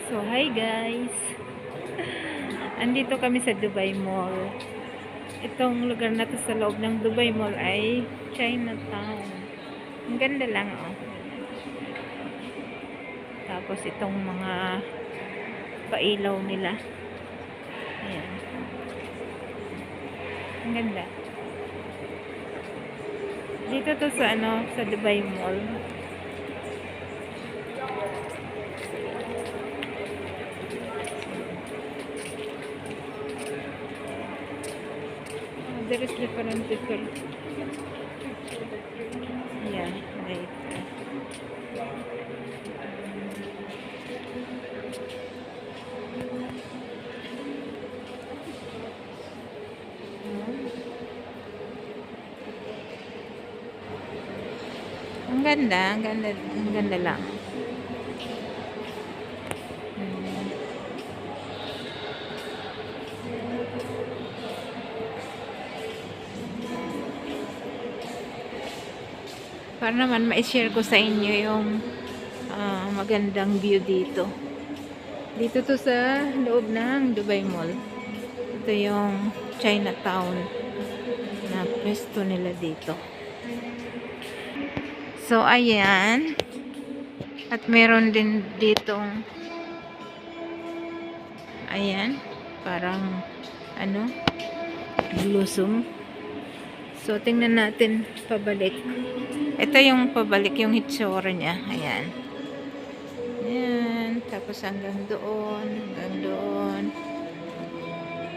So, hi guys! Andito kami sa Dubai Mall. Itong lugar na to sa loob ng Dubai Mall ay Chinatown. Ang ganda lang, oh. Tapos itong mga pailaw nila. Ayan. Ang ganda. Dito to sa sa Dubai Mall. There is different people. Yeah, right. Ang ganda lang. Para naman ma-share ko sa inyo yung magandang view dito. Dito to sa loob ng Dubai Mall. Ito yung Chinatown na pwesto nila dito. So, ayan. At meron din ditong ayan. Parang blossom. So, tingnan natin pabalik. Ito yung pabalik, yung hitsura niya. Ayan. Ayan. Tapos hanggang doon. Hanggang doon.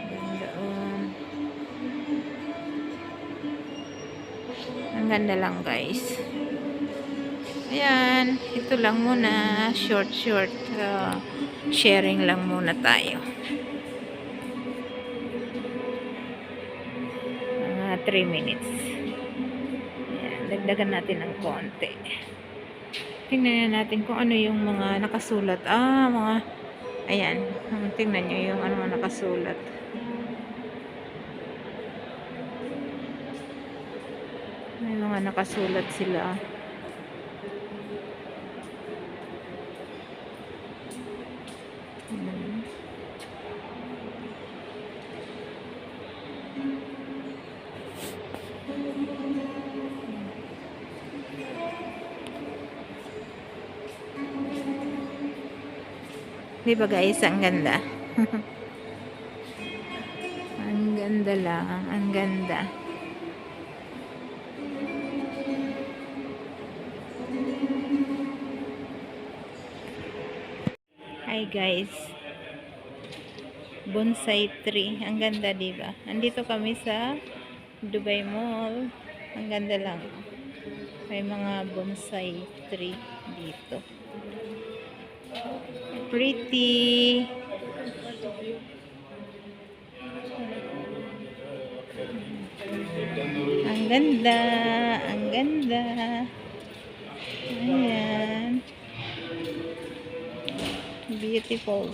Hanggang doon. Ang ganda lang, guys. Ayan. Ito lang muna. Short. Sharing lang muna tayo. 3 minutes. Ayan, dagdagan natin ng konti. Tingnan natin kung ano yung mga nakasulat. Ayan. Tingnan nyo yung mga nakasulat. May mga nakasulat sila. Diba guys, ang ganda. Ang ganda lang, ang ganda. Hi guys. Bonsai tree, ang ganda diba? Andito kami sa Dubai Mall. Ang ganda lang. May mga bonsai tree dito. Pretty. Ang ganda. Ang ganda. Ayan. Beautiful.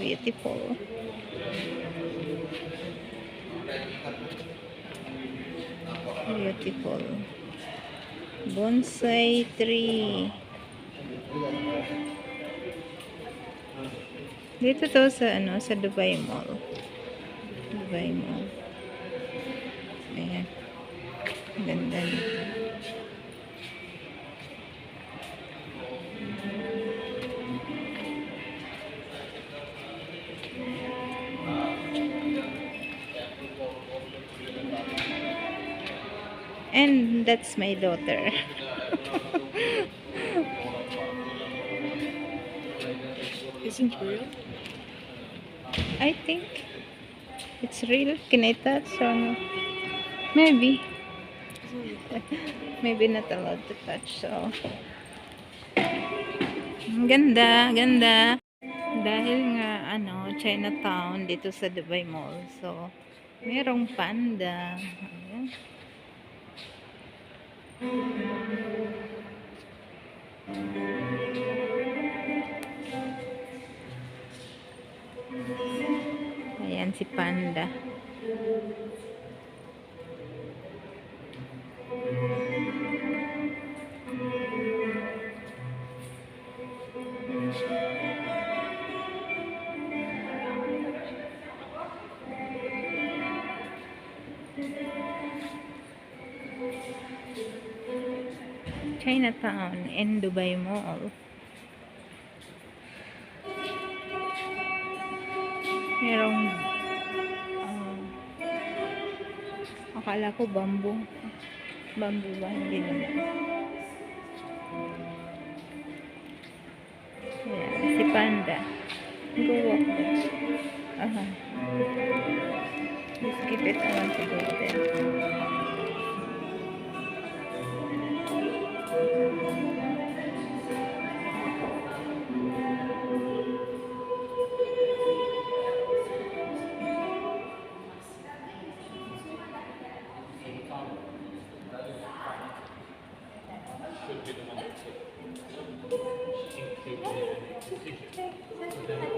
Bonsai tree. Dito to sa sa Dubai Mall. Ayan. Ganda nito. And that's my daughter. Isn't real? I think it's real. Can I touch or no? Maybe. Maybe not allowed to touch. So, ganda. Dahil nga Chinatown dito sa Dubai Mall. So, merong panda. Ayan. Ayan si panda. Chinatown and Dubai Mall. Merong akala ko bamboo. Bamboo ba? Hindi naman. Ayan, si Panda. Go walk there. Aha. Just keep it on to go there. Should be the one that took included in the decision. So then